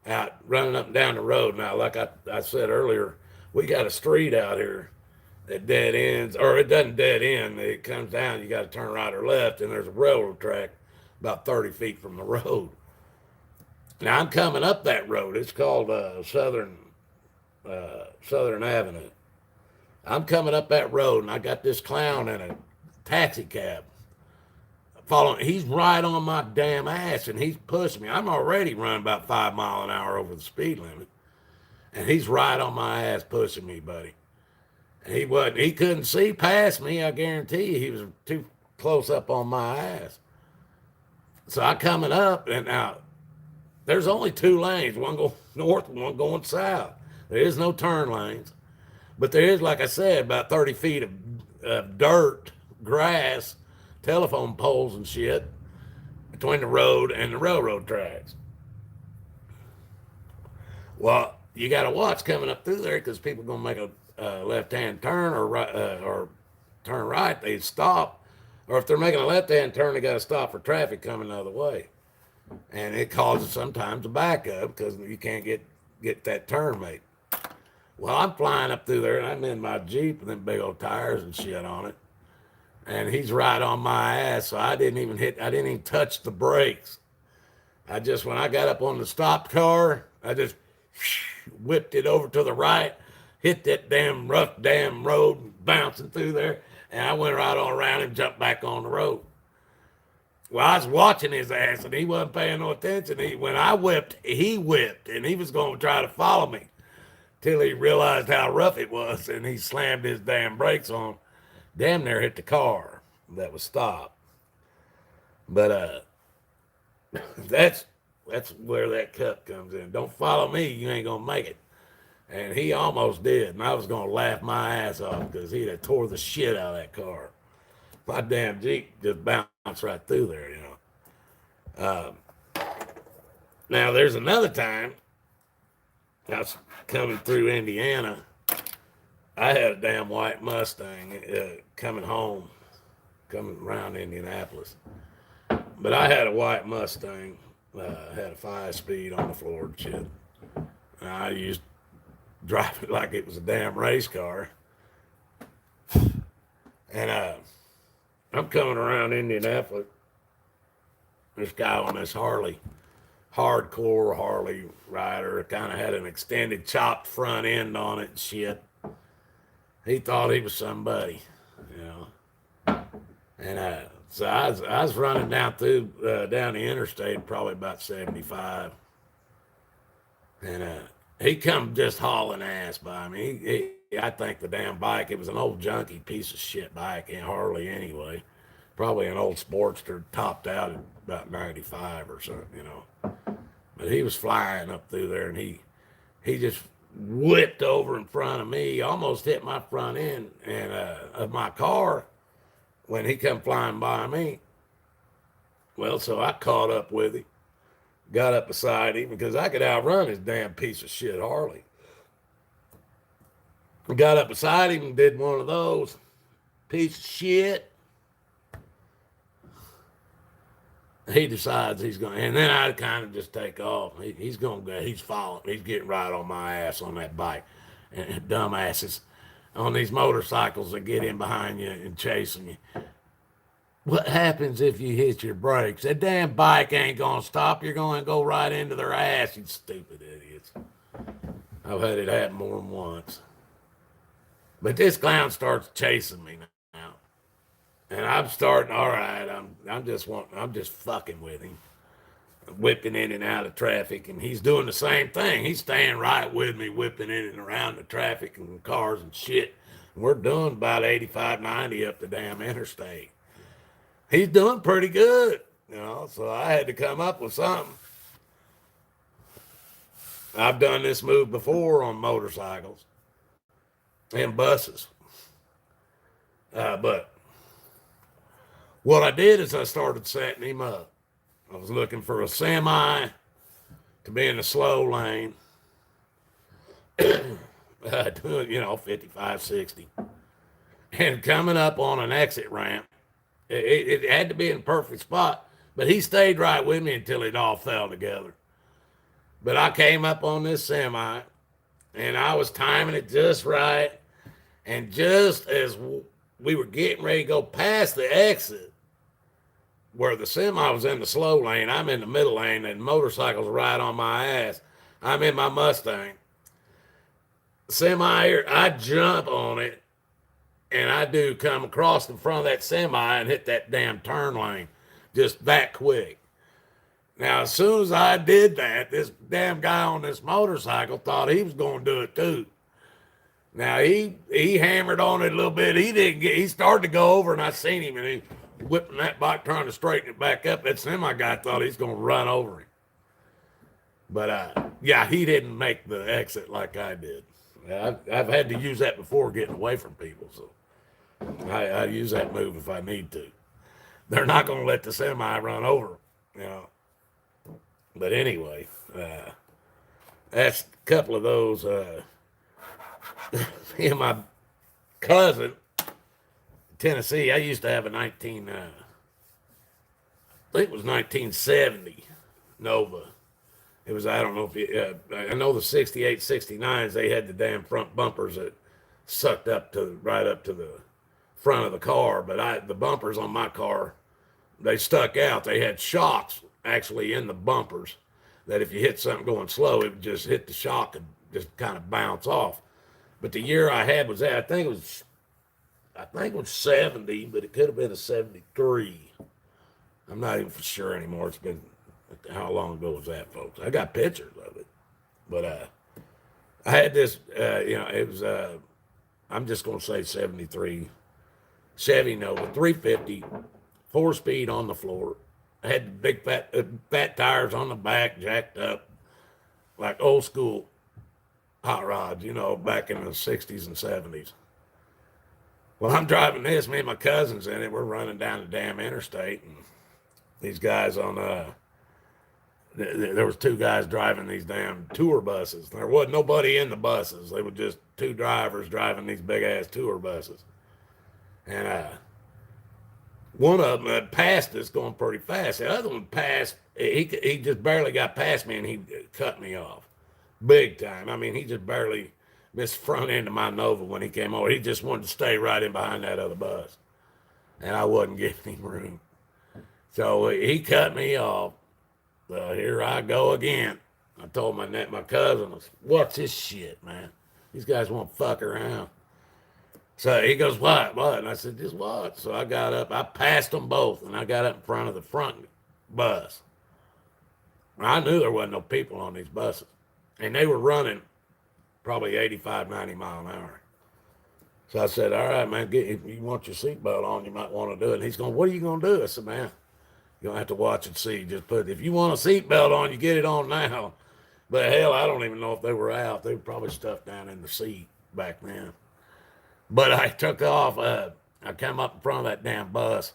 out, running up and down the road. Now, like I said earlier, we got a street out here that dead ends, or it doesn't dead end. It comes down, you got to turn right or left, and there's a railroad track about 30 feet from the road. Now, I'm coming up that road. It's called Southern Avenue. I'm coming up that road, and I got this clown in a taxi cab following. He's right on my damn ass, and he's pushing me. I'm already running about 5 miles an hour over the speed limit, and he's right on my ass pushing me, buddy. And he couldn't see past me. I guarantee you, he was too close up on my ass. So I coming up, and now there's only 2 lanes, one going north and one going south. There is no turn lanes. But there is, like I said, about 30 feet of dirt, grass, telephone poles and shit between the road and the railroad tracks. Well, you got to watch coming up through there because people are going to make a left-hand turn or turn right. They stop. Or if they're making a left-hand turn, they got to stop for traffic coming the other way. And it causes sometimes a backup because you can't get that turn made. Well, I'm flying up through there, and I'm in my Jeep with them big old tires and shit on it. And he's right on my ass, so I didn't even touch the brakes. When I got up on the stopped car, I just whipped it over to the right, hit that damn rough damn road, bouncing through there, and I went right on around him, jumped back on the road. Well, I was watching his ass, and he wasn't paying no attention. When I whipped, he whipped, and he was going to try to follow me till he realized how rough it was, and he slammed his damn brakes on. Damn near hit the car that was stopped. But that's where that cut comes in. Don't follow me, you ain't gonna make it. And he almost did, and I was gonna laugh my ass off because he'd have tore the shit out of that car. My damn Jeep just bounced right through there, you know. Now there's another time I was coming through Indiana. I had a damn white Mustang coming around Indianapolis. But I had a white Mustang, had a 5-speed on the floor and shit. And I used to drive it like it was a damn race car. And I'm coming around Indianapolis. This guy on this Harley, hardcore Harley rider, kind of had an extended chopped front end on it and shit. He thought he was somebody, you know. And so I was running down the interstate, probably about 75. And he come just hauling ass by me. I think the damn bike, it was an old junky piece of shit bike, and Harley anyway. Probably an old Sportster topped out at about 95 or something, you know. But he was flying up through there, and he just whipped over in front of me, almost hit my front end of my car when he come flying by me. Well, so I caught up with him, got up beside him because I could outrun his damn piece of shit Harley. Got up beside him and did one of those. Piece of shit. He decides he's going, and then I kind of just take off. He's going to go, he's following, he's getting right on my ass on that bike. And dumbasses on these motorcycles that get in behind you and chasing you. what happens if you hit your brakes? That damn bike ain't gonna stop. You're gonna go right into their ass, you stupid idiots. I've had it happen more than once. But this clown starts chasing me now. And I'm starting, all right, I'm just fucking with him. Whipping in and out of traffic, and he's doing the same thing. He's staying right with me, whipping in and around the traffic and cars and shit. And we're doing about 85, 90 up the damn interstate. He's doing pretty good, so I had to come up with something. I've done this move before on motorcycles and buses. But what I did is I started setting him up. I was looking for a semi to be in the slow lane, doing, 55, 60. And coming up on an exit ramp, it had to be in a perfect spot, but he stayed right with me until it all fell together. But I came up on this semi, and I was timing it just right. And just as we were getting ready to go past the exit, where the semi was in the slow lane, I'm in the middle lane, and motorcycle's right on my ass. I'm in my Mustang. Semi here, I jump on it, and I do come across in front of that semi and hit that damn turn lane just that quick. Now, as soon as I did that, this damn guy on this motorcycle thought he was going to do it too. Now, he hammered on it a little bit. He started to go over, and I seen him, and he whipping that bike, trying to straighten it back up. That semi guy thought he's going to run over him. But, he didn't make the exit like I did. I've had to use that before getting away from people, so I use that move if I need to. They're not going to let the semi run over them, But anyway, that's a couple of those. Me and my cousin, Tennessee, I used to have a I think it was 1970 Nova. It was, I don't know if I know the 68, 69s, they had the damn front bumpers that sucked up to right up to the front of the car. But the bumpers on my car, they stuck out. They had shocks actually in the bumpers that if you hit something going slow, it would just hit the shock and just kind of bounce off. But the year I had was that, I think it was 70, but it could have been a 73. I'm not even for sure anymore. It's been, how long ago was that, folks? I got pictures of it. But I had this, it was, I'm just going to say 73 Chevy Nova, 350, 4-speed on the floor. I had the big fat tires on the back, jacked up, like old school hot rods, back in the 60s and 70s. Well, I'm driving this, me and my cousins in it. We're running down the damn interstate, and these guys on, there was two guys driving these damn tour buses. There wasn't nobody in the buses. They were just two drivers driving these big-ass tour buses. And one of them had passed us going pretty fast. The other one passed. He just barely got past me, and he cut me off big time. I mean, he just barely missed the front end of my Nova when he came over. He just wanted to stay right in behind that other bus, and I wasn't giving him room. So he cut me off. So here I go again. I told my cousin, "What's this shit, man? These guys won't fuck around." So he goes, what? And I said, just what? So I got up. I passed them both, and I got up in front of the front bus. I knew there wasn't no people on these buses, and they were running probably 85, 90 mile an hour. So I said, all right, man, if you want your seatbelt on, you might want to do it. And he's going, what are you going to do? I said, man, you're going to have to watch and see. Just if you want a seatbelt on, you get it on now. But hell, I don't even know if they were out. They were probably stuffed down in the seat back then. But I took off. I came up in front of that damn bus,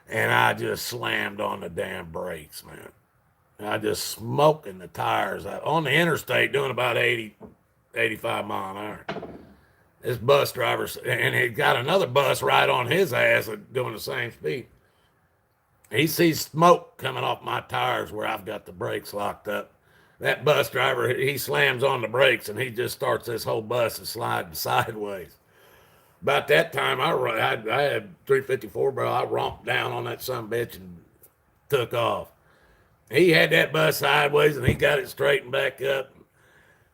and I just slammed on the damn brakes, man. I just smoking the tires out on the interstate doing about 80, 85 mile an hour. This bus driver, and he got another bus right on his ass doing the same speed. He sees smoke coming off my tires where I've got the brakes locked up. That bus driver, he slams on the brakes, and he just starts this whole bus to slide sideways. About that time, I had 354 barrel. I romped down on that son of a bitch and took off. He had that bus sideways and he got it straightened back up.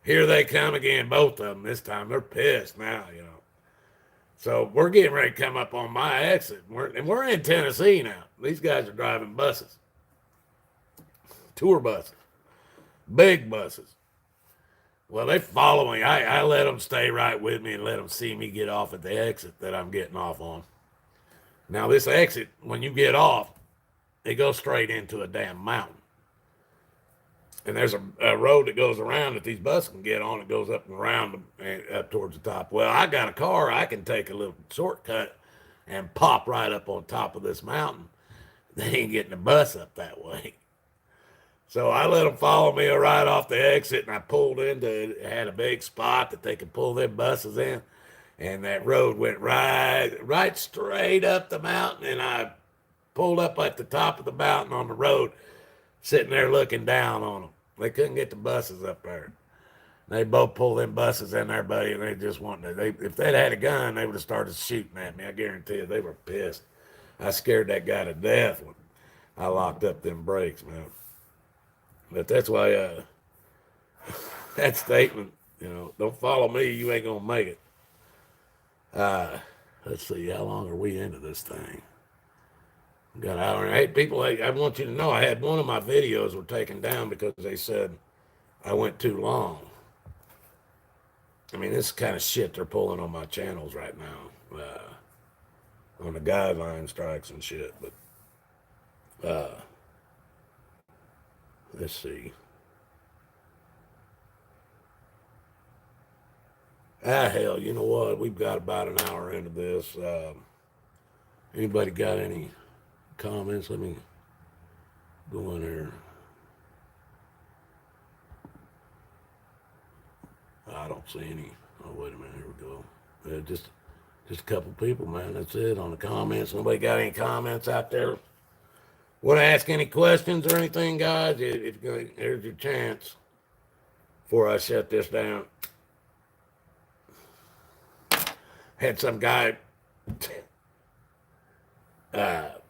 Here they come again, both of them. This time they're pissed now, you know. So we're getting ready to come up on my exit. We're in Tennessee now. These guys are driving buses, tour buses, big buses. Well, they follow me. I let them stay right with me and let them see me get off at the exit that I'm getting off on. Now, this exit, when you get off, it goes straight into a damn mountain. And there's a road that goes around that these buses can get on. It goes up and around and up towards the top. Well, I got a car. I can take a little shortcut and pop right up on top of this mountain. They ain't getting the bus up that way. So I let them follow me right off the exit, and I pulled into it. Had a big spot that they could pull their buses in, and that road went right straight up the mountain, and I pulled up at the top of the mountain on the road, sitting there looking down on them. They couldn't get the buses up there. They both pulled them buses in there, buddy, and they just wanted to. If they'd had a gun, they would have started shooting at me. I guarantee you, they were pissed. I scared that guy to death when I locked up them brakes, man. But that's why that statement, you know, don't follow me, you ain't gonna make it. Let's see, how long are we into this thing? Got an hour and 8 people. I want you to know I had one of my videos were taken down because they said I went too long. I mean, this is the kind of shit they're pulling on my channels right now, on the guideline strikes and shit. But let's see. Hell, you know what? We've got about an hour into this. Anybody got any comments? Let me go in there. I don't see any. Oh, wait a minute. Here we go. Just a couple people, man. That's it on the comments. Nobody got any comments out there? Want to ask any questions or anything, guys? Here's your chance before I shut this down. Had some guy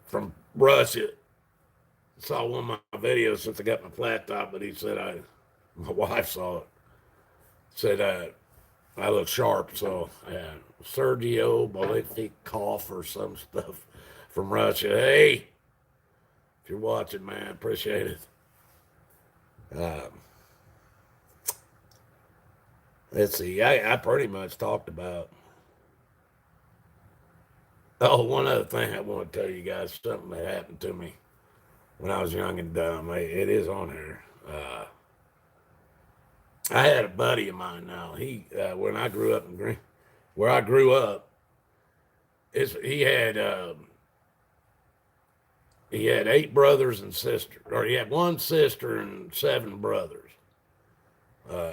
from Russia saw one of my videos since I got my flat top, but he said my wife saw it. Said I look sharp, so Sergio Boletikov or some stuff from Russia. Hey, if you're watching, man, appreciate it. Let's see. I pretty much talked about. Oh, one other thing I want to tell you guys, something that happened to me when I was young and dumb. It is on here. I had a buddy of mine now. He, when I grew up where I grew up, he had 8 brothers and sisters, or he had 1 sister and 7 brothers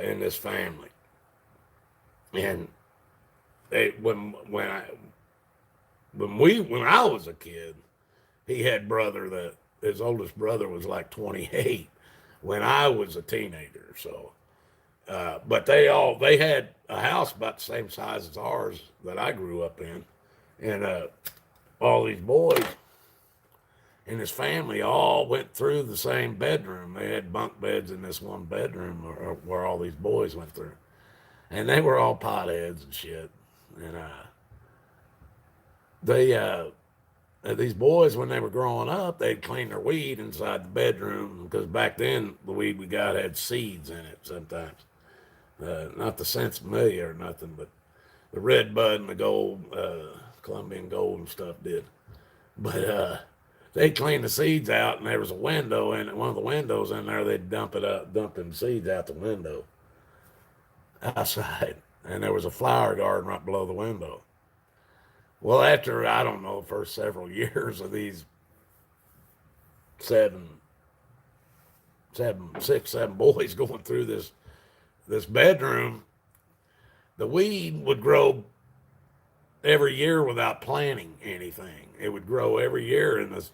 in this family. And when I was a kid, he had brother that his oldest brother was like 28 when I was a teenager. So, but they had a house about the same size as ours that I grew up in, and all these boys in his family all went through the same bedroom. They had bunk beds in this one bedroom where all these boys went through, and they were all potheads and shit. And these boys, when they were growing up, they'd clean their weed inside the bedroom, because back then the weed we got had seeds in it sometimes. Not the Sensibilia or nothing, but the red bud and the gold, Colombian gold and stuff did. But they'd clean the seeds out, and there was a window in it. One of the windows in there, they'd dump them seeds out the window outside. And there was a flower garden right below the window. Well, after, I don't know, first several years of these 6, 7 boys going through this bedroom, the weed would grow every year without planting anything. It would grow every year in this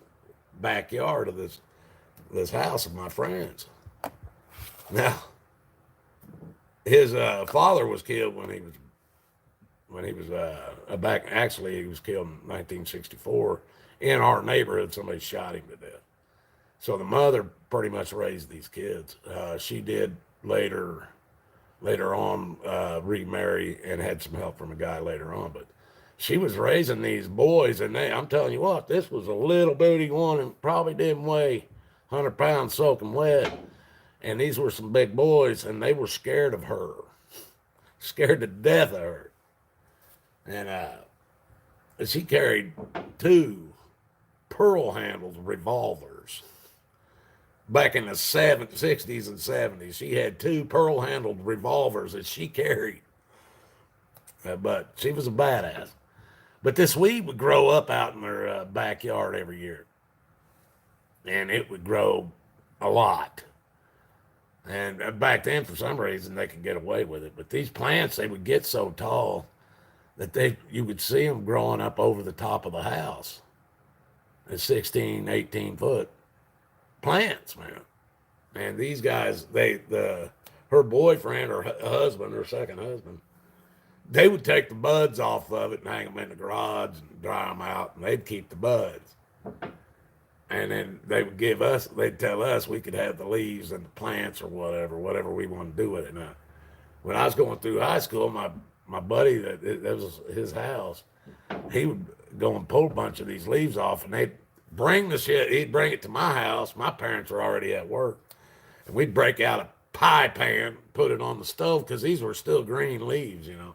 backyard of this house of my friends. Now, his father was killed when when he was back. Actually, he was killed in 1964 in our neighborhood. Somebody shot him to death. So the mother pretty much raised these kids. She did later on remarry and had some help from a guy later on, but she was raising these boys, and I'm telling you what, this was a little booty one and probably didn't weigh 100 pounds soaking wet. And these were some big boys, and they were scared of her, scared to death of her. And she carried 2 pearl-handled revolvers. Back in the 60s and 70s, she had 2 pearl-handled revolvers that she carried. But she was a badass. But this weed would grow up out in her backyard every year. And it would grow a lot. And back then, for some reason, they could get away with it. But these plants, they would get so tall that you would see them growing up over the top of the house. At 16, 18 foot plants, man. And these guys, her boyfriend or husband, her second husband, they would take the buds off of it and hang them in the garage and dry them out, and they'd keep the buds. And then they'd tell us we could have the leaves and the plants or whatever we want to do with it. Now, when I was going through high school, my buddy, that was his house, he would go and pull a bunch of these leaves off, and they'd bring the shit, he'd bring it to my house. My parents were already at work. And we'd break out a pie pan, put it on the stove, because these were still green leaves, you know.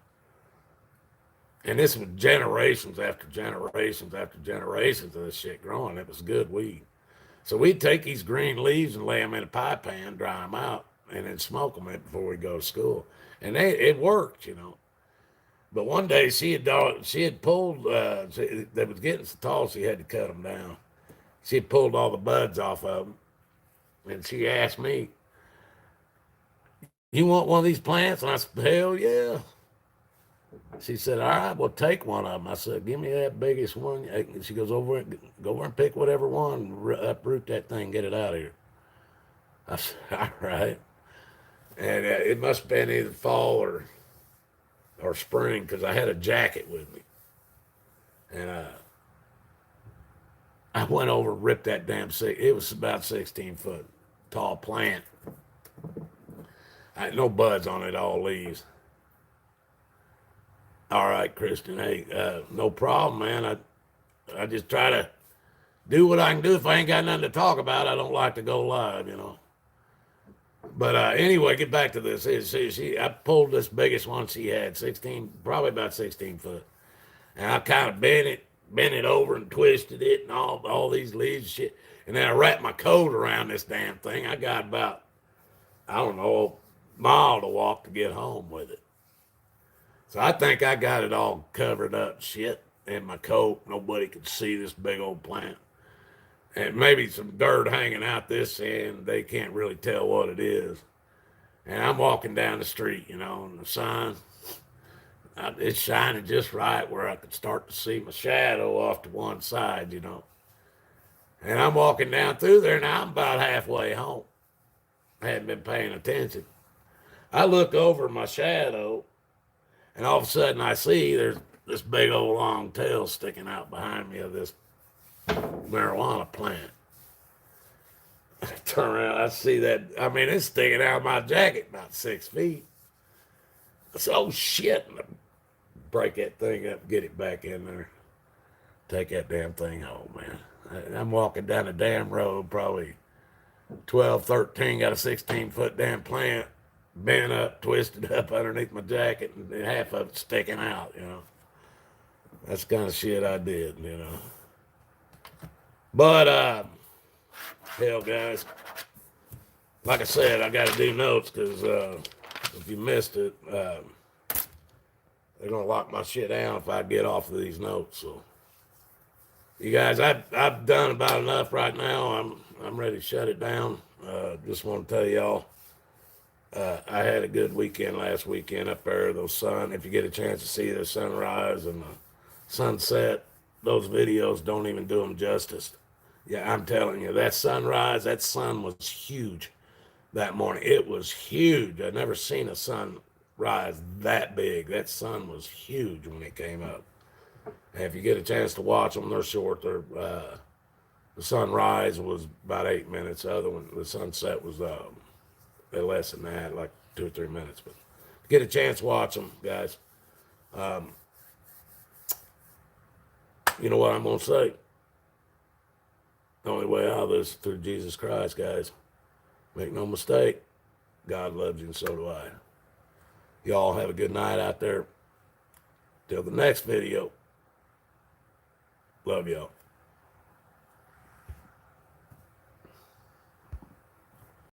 And this was generations after generations after generations of this shit growing. It was good weed. So we'd take these green leaves and lay them in a pie pan, dry them out, and then smoke them before we go to school. And it worked, you know. But one day she had pulled, they was getting so tall she had to cut them down. She had pulled all the buds off of them. And she asked me, "You want one of these plants?" And I said, "Hell yeah." She said, "All right, well, take one of them." I said, "Give me that biggest one." And she goes, go over and pick whatever one, uproot that thing, get it out of here. I said, "All right." And it must have been either fall or spring, because I had a jacket with me. And I went over and ripped that damn it was about 16 foot tall plant. I had no buds on it, all leaves. "All right, Christian, hey, no problem, man. I just try to do what I can do. If I ain't got nothing to talk about, I don't like to go live, you know." But anyway, get back to this. I pulled this biggest one she had, 16, probably about 16 foot. And I kind of bent it over and twisted it and all these leaves and shit. And then I wrapped my coat around this damn thing. I got about, I don't know, a mile to walk to get home with it. So I think I got it all covered up shit in my coat. Nobody could see this big old plant. And maybe some dirt hanging out this end. They can't really tell what it is. And I'm walking down the street, you know, and the sun, it's shining just right where I could start to see my shadow off to one side, you know. And I'm walking down through there, and I'm about halfway home. I hadn't been paying attention. I look over my shadow, and all of a sudden I see there's this big old long tail sticking out behind me of this marijuana plant. I turn around, I see that, I mean, it's sticking out of my jacket about 6 feet. I said, "Oh shit," and I break that thing up, get it back in there, take that damn thing home, man. I'm walking down the damn road, probably 12, 13, got a 16-foot damn plant, bent up, twisted up underneath my jacket, and half of it sticking out, you know. That's the kind of shit I did, you know. But, hell, guys, like I said, I got to do notes, because if you missed it, they're going to lock my shit down if I get off of these notes. So, you guys, I've done about enough right now. I'm ready to shut it down. Just want to tell y'all, I had a good weekend last weekend up there. If you get a chance to see the sunrise and the sunset, those videos don't even do them justice. Yeah, I'm telling you, that sunrise, that sun was huge that morning. It was huge. I'd never seen a sun rise that big. That sun was huge when it came up. And if you get a chance to watch them, they're short. They're the sunrise was about 8 minutes. The other one, the sunset was less than that, like 2 or 3 minutes. But get a chance, watch them, guys. You know what I'm gonna say? The only way out of this is through Jesus Christ, guys. Make no mistake, God loves you, and so do I. Y'all have a good night out there. Till the next video. Love y'all.